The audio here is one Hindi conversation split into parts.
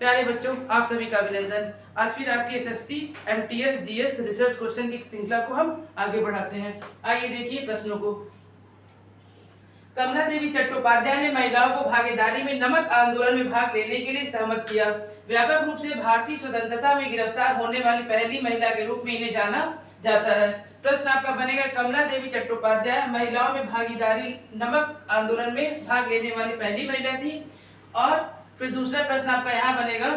प्यारे बच्चों, आप सभी का अभिनंदन। आज फिर आपकी SSC MTS GS research question की श्रृंखला को हम आगे बढ़ाते हैं। आइए देखिए प्रश्नों को। कमला देवी चट्टोपाध्याय ने महिलाओं को भागीदारी में नमक आंदोलन में भाग लेने के लिए सहमत किया। व्यापक रूप से भारतीय स्वतंत्रता में गिरफ्तार होने वाली पहली महिला के रूप में इन्हें जाना जाता है। प्रश्न आपका बनेगा, कमला देवी चट्टोपाध्याय महिलाओं में भागीदारी नमक आंदोलन में भाग लेने वाली पहली महिला थी। और फिर दूसरा प्रश्न आपका यहाँ बनेगा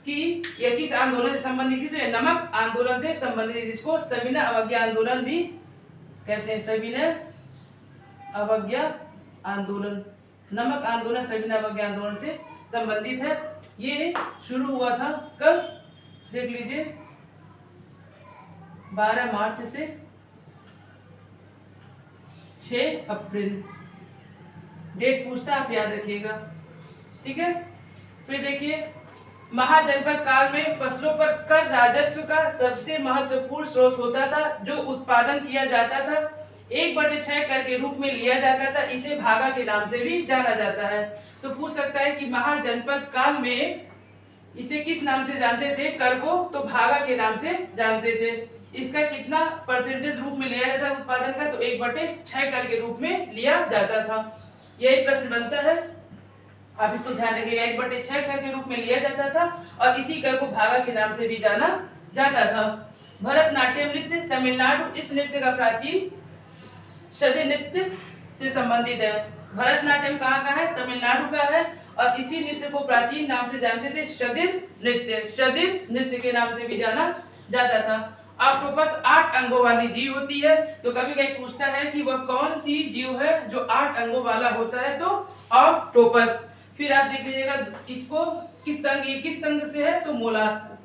कि यह किस आंदोलन से संबंधित थी, तो यह नमक आंदोलन से संबंधित, जिसको सविनय अवज्ञा आंदोलन भी कहते हैं। सविनय अवज्ञा आंदोलन, नमक आंदोलन सविनय अवज्ञा आंदोलन से संबंधित है। ये शुरू हुआ था कब, देख लीजिए, 12 मार्च से 6 अप्रैल। डेट पूछता, आप याद रखिएगा, ठीक है। फिर देखिए, महाजनपद काल में फसलों पर कर राजस्व का सबसे महत्वपूर्ण स्रोत होता था। जो उत्पादन किया जाता था 1/6 कर के रूप में लिया जाता था। इसे भागा के नाम से भी जाना जाता है। तो पूछ सकता है कि महाजनपद काल में इसे किस नाम से जानते थे, कर को, तो भागा के नाम से जानते थे। इसका कितना परसेंटेज रूप में लिया जाता है उत्पादन का, तो 1/6 कर के रूप में लिया जाता था। यही प्रश्न बनता है, आप इसको ध्यान रखिएगा। 1/6 कर के रूप में लिया जाता था और इसी कर को भागा के नाम से भी जाना जाता था। भरतनाट्यम नृत्य तमिलनाडु, इस नृत्य का प्राचीन शदिर नृत्य से संबंधित है। भरतनाट्यम कहाँ का है, तमिलनाडु का है, और इसी नृत्य को प्राचीन नाम से जानते थे शदिर नृत्य। शदिर नृत्य के नाम से भी जाना जाता था। ऑक्टोपस 8 अंगों वाली जीव होती है। तो कभी कभी पूछता है कि वह कौन सी जीव है जो 8 अंगों वाला होता है, तो ऑक्टोपस। फिर आप देख लीजिएगा इसको किस संघ से है, तो मोलास्क।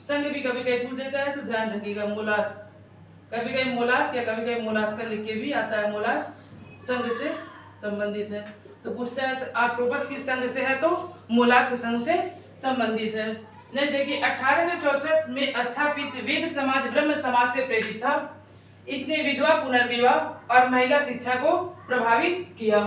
संघ भी कभी कभी पूछ देता है, तो ध्यान रखिएगा, मोलास्क। कभी कभी मोलास्क या कभी कभी मोलास्का लिख के भी आता है। मोलास्क संघ से संबंधित है। तो पूछता है ऑक्टोपस किस संघ से है, तो मोलास्क संघ से संबंधित है। नहीं, देखिए 1864 में स्थापित वेद समाज ब्रह्म समाज से प्रेरित था। इसने विधवा पुनर्विवाह और महिला शिक्षा को प्रभावित किया।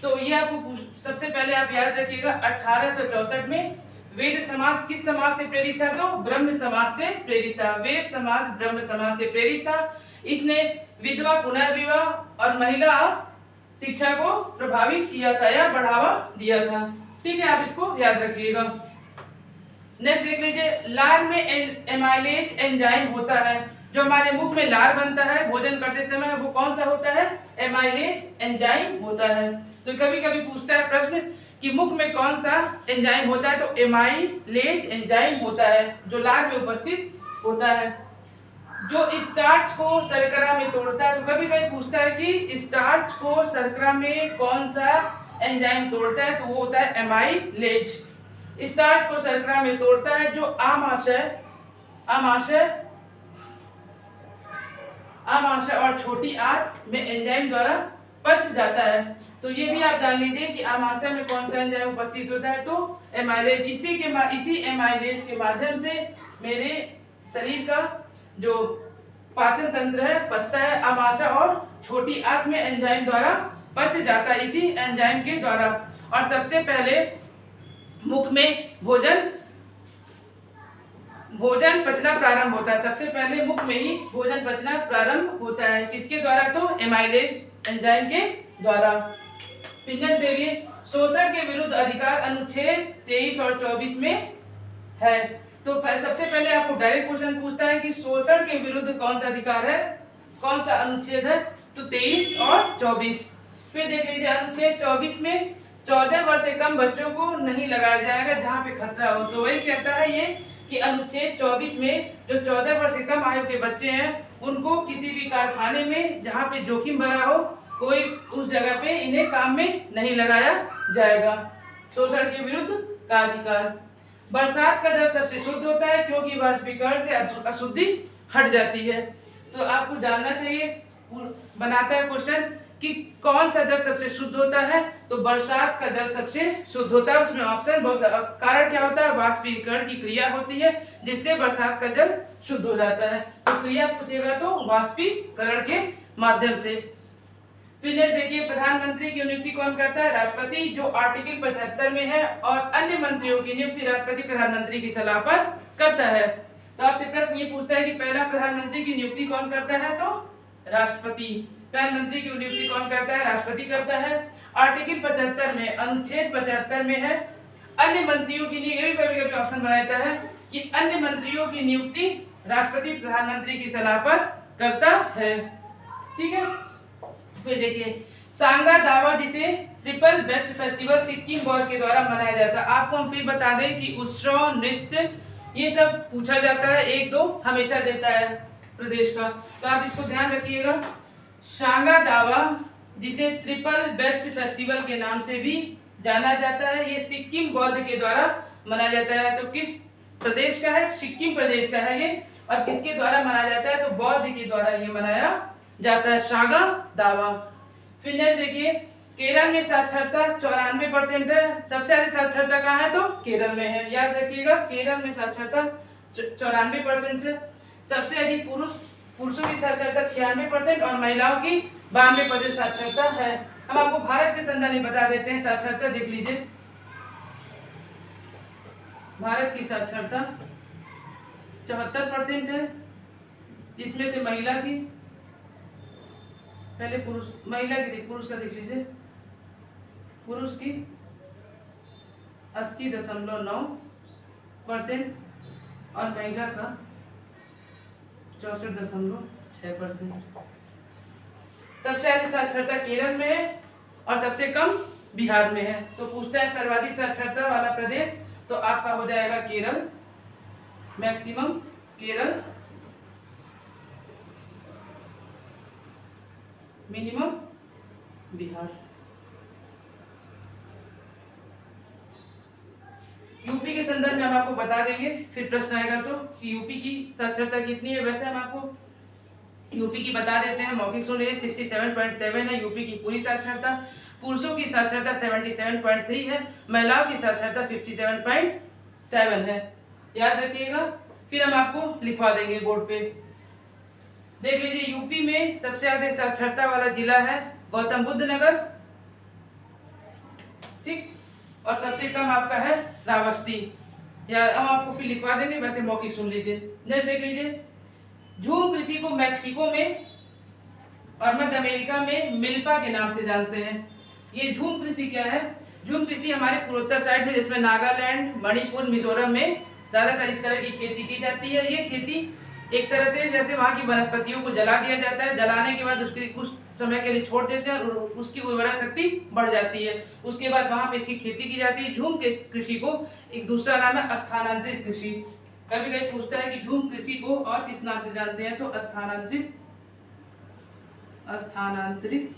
तो ये आपको सबसे पहले आप याद रखिएगा, 1864 में वेद समाज किस समाज से प्रेरित था, तो ब्रह्म समाज से प्रेरित था। वेद समाज ब्रह्म समाज से प्रेरित था। इसने विधवा पुनर्विवाह और महिला शिक्षा को प्रभावित किया था या बढ़ावा दिया था। ठीक है, आप इसको याद रखिएगा। नेक्स्ट देख लीजिए, लार में एमाइलेज एंजाइम होता है। जो हमारे मुख में लार बनता है भोजन करते समय, वो कौन सा होता है, एमाइलेज एंजाइम होता है। तो कभी कभी पूछता है प्रश्न कि मुख में कौन सा एंजाइम होता है, तो एमाइलेज एंजाइम होता है जो लार में उपस्थित होता है। जो स्टार्च को शर्करा में तोड़ता है, तो कभी कभी पूछता है कि स्टार्च को शर्करा में कौन सा एंजाइम तोड़ता है, तो वो होता है एमाइलेज। स्टार्च को शर्करा में तोड़ता है जो आमाशय और छोटी आंत में एंजाइम द्वारा पच जाता है। तो ये भी आप जान लीजिए कि आमाशय में कौन सा एंजाइम उपस्थित होता है, तो एमाइलेज। इसी एमाइलेज के माध्यम से मेरे शरीर का जो पाचन तंत्र है पचता है। आमाशय और छोटी आंत में एंजाइम द्वारा पच जाता है, इसी एंजाइम के द्वारा। और सबसे पहले मुख में भोजन पचना प्रारंभ होता है। सबसे पहले मुख में ही भोजन पचना प्रारंभ होता है। किसके द्वारा, तो एमाइलेज एंजाइम के द्वारा। फिर देखिए, शोषण के विरुद्ध अधिकार अनुच्छेद 23 और 24 में है। तो सबसे पहले आपको डायरेक्ट क्वेश्चन पूछता है कि शोषण के विरुद्ध कौन सा अधिकार है, कौन सा अनुच्छेद है, तो 23 और 24। फिर देख लीजिए, अनुच्छेद 24 में 14 वर्ष से कम बच्चों को नहीं लगाया जाएगा जहाँ पे खतरा हो। तो वही कहता है ये कि अनुच्छेद 24 में जो 14 वर्ष से कम आयु के बच्चे हैं उनको किसी भी कारखाने में जहाँ पे जोखिम भरा हो, कोई उस जगह पे इन्हें काम में नहीं लगाया जाएगा। शोषण के विरुद्ध का अधिकार। बरसात का जल सबसे शुद्ध होता है क्योंकि वाष्पीकरण से अशुद्धि हट जाती है। तो आपको जानना चाहिए, बनाता है क्वेश्चन कि कौन सा जल सबसे शुद्ध होता है, तो बरसात का जल सबसे शुद्ध होता है। उसमें ऑप्शन बहुत, कारण क्या होता है, वाष्पीकरण की क्रिया होती है जिससे बरसात का जल शुद्ध हो जाता है। तो क्रिया पूछेगा तो वाष्पीकरण के माध्यम से। फिर नेक्स्ट देखिए, प्रधानमंत्री की नियुक्ति कौन करता है? राष्ट्रपति, जो आर्टिकल 75 में है, और अन्य मंत्रियों की नियुक्ति राष्ट्रपति प्रधानमंत्री की सलाह पर करता है। तो आपसे प्रश्न ये पूछता है कि पहला प्रधानमंत्री की नियुक्ति कौन करता है? तो राष्ट्रपति। प्रधानमंत्री की नियुक्ति कौन करता है? राष्ट्रपति करता है। आर्टिकल 75 में, अनुच्छेद 75 में है, अन्य मंत्रियों की नियुक्ति, ये भी कभी कभी ऑप्शन बनाता है कि अन्य मंत्रियों की नियुक्ति राष्ट्रपति प्रधानमंत्री की सलाह पर करता है। ठीक है। फिर देखिए, सांगा दावा, जिसे triple best festival Sikkim board के द्वारा मनाया जाता है। आपको हम फिर बता दें कि उत्सव, नृत्य, ये सब पूछा जाता है, 1-2 हमेशा देता है प्रदेश का, तो आप इसको ध्यान रखिएगा। सांगा दावा, जिसे ट्रिपल बेस्ट फेस्टिवल के नाम से भी जाना जाता है, ये सिक्किम बौद्ध के द्वारा मनाया जाता है। तो किस प्रदेश का है? सिक्किम प्रदेश का है ये। और किसके द्वारा मनाया जाता है? तो बौद्ध के द्वारा ये मनाया जाता है, सांगा दावा। फिर नेक्स्ट देखिए, केरल में साक्षरता 94% है। सबसे ज्यादा साक्षरता कहाँ है? तो केरल में है, याद रखिएगा। केरल में साक्षरता 94% है। सबसे अधिक पुरुषों की साक्षरता 96% और महिलाओं की 92% साक्षरता है। हम आपको भारत के संदर्भ में बता देते हैं साक्षरता, देख लीजिए। भारत की साक्षरता 74% है, जिसमें से महिला की, पहले पुरुष, महिला की, पुरुष का देख लीजिए। पुरुष की 80.9% और महिला का 64.6%। सबसे ज्यादा साक्षरता केरल में है और सबसे कम बिहार में है। तो पूछता है सर्वाधिक साक्षरता वाला प्रदेश, तो आपका हो जाएगा Kerala, maximum Kerala, minimum Bihar. UP के संदर्भ में हम आपको बता देंगे, फिर प्रश्न आएगा तो कि यूपी की साक्षरता कितनी है। वैसे हम आपको यूपी की बता देते हैं, मौखिक सुन लीजिए, 67.7 है यूपी की पूरी साक्षरता। पुरुषों की साक्षरता 77.3 है, महिलाओं की साक्षरता 57.7 है, याद रखिएगा। फिर हम आपको लिखवा देंगे बोर्ड पे। देख लीजिए, यूपी में सबसे ज्यादा साक्षरता वाला जिला है गौतम बुद्ध नगर, ठीक, और सबसे कम आपका है श्रावस्ती, या हम आपको फिर लिखवा देंगे, वैसे मौखिक सुन लीजिए। जैसे देख लीजिए, झूम कृषि को मैक्सिको में और मध्य अमेरिका में मिल्पा के नाम से जानते हैं। ये झूम कृषि क्या है? झूम कृषि हमारे पूर्वोत्तर साइड में, जिसमें नागालैंड, मणिपुर, मिजोरम में ज्यादातर इस तरह की खेती की जाती है। ये खेती एक तरह से जैसे वहाँ की वनस्पतियों को जला दिया जाता है, जलाने के बाद उसकी कुछ समय के लिए छोड़ देते हैं और उसकी उर्वरा शक्ति बढ़ जाती है। उसके बाद वहाँ पे इसकी खेती की जाती है। झूम कृषि को एक दूसरा नाम है स्थानांतरित कृषि। कभी कभी पूछता है कि झूम कृषि को और किस नाम से जानते हैं, तो स्थानांतरित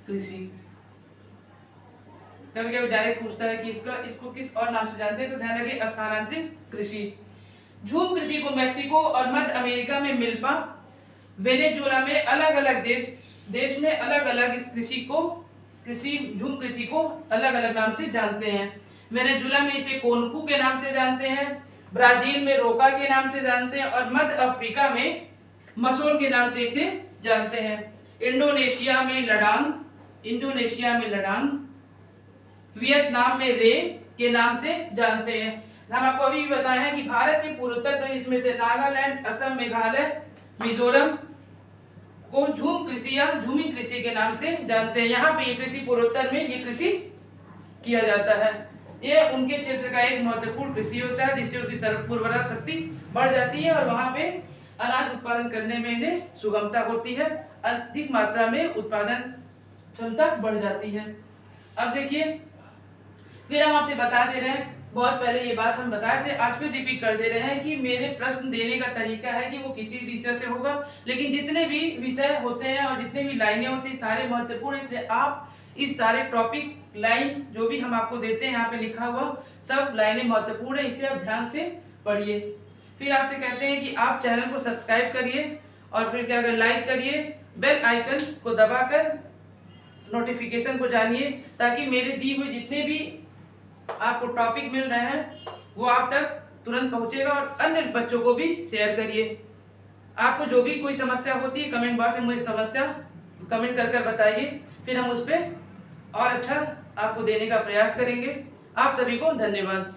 कृषि। कभी कभी डायरेक्ट पूछता है कि इसको किस और नाम से जानते हैं, तो ध्यान रखिए स्थानांतरित कृषि। झूम कृषि को मैक्सिको और मध्य अमेरिका में मिल्पा, वेनेजुएला में अलग अलग देश में अलग अलग इस झूम कृषि को अलग अलग नाम से जानते हैं। वेनेजुएला में इसे कोनकू के नाम से जानते हैं, ब्राजील में रोका के नाम से जानते हैं और मध्य अफ्रीका में मसोल के नाम से इसे जानते हैं। इंडोनेशिया में लडान, वियतनाम में रे के नाम से जानते हैं। हम आपको अभी भी बताए हैं कि भारत के पूर्वोत्तर प्रदेश में से नागालैंड, असम, मेघालय, मिजोरम को झूम कृषि या झूमी कृषि के नाम से जानते हैं। यहाँ पे ये कृषि पूर्वोत्तर में ये कृषि किया जाता है। ये उनके क्षेत्र का एक महत्वपूर्ण कृषि होता है, जिससे उनकी उर्वरा शक्ति बढ़ जाती है और वहाँ पे अनाज उत्पादन करने में इन्हें सुगमता होती है, अधिक मात्रा में उत्पादन क्षमता बढ़ जाती है। अब देखिए, फिर हम आपसे बता दे रहे हैं, बहुत पहले ये बात हम बताए थे, आज फिर रिपीट कर दे रहे हैं कि मेरे प्रश्न देने का तरीका है कि वो किसी विषय से होगा, लेकिन जितने भी विषय होते हैं और जितने भी लाइनें होती हैं सारे महत्वपूर्ण, इसलिए आप इस सारे टॉपिक लाइन जो भी हम आपको देते हैं यहाँ पे लिखा हुआ सब लाइनें महत्वपूर्ण है, इसे आप ध्यान से पढ़िए। फिर आपसे कहते हैं कि आप चैनल को सब्सक्राइब करिए और फिर क्या, अगर लाइक करिए, बेल आइकन को दबाकर नोटिफिकेशन को जानिए, ताकि मेरे दी हुई जितने भी आपको टॉपिक मिल रहे हैं वो आप तक तुरंत पहुंचेगा। और अन्य बच्चों को भी शेयर करिए। आपको जो भी कोई समस्या होती है कमेंट बॉक्स में मुझे समस्या कमेंट कर बताइए, फिर हम उस पर और अच्छा आपको देने का प्रयास करेंगे। आप सभी को धन्यवाद।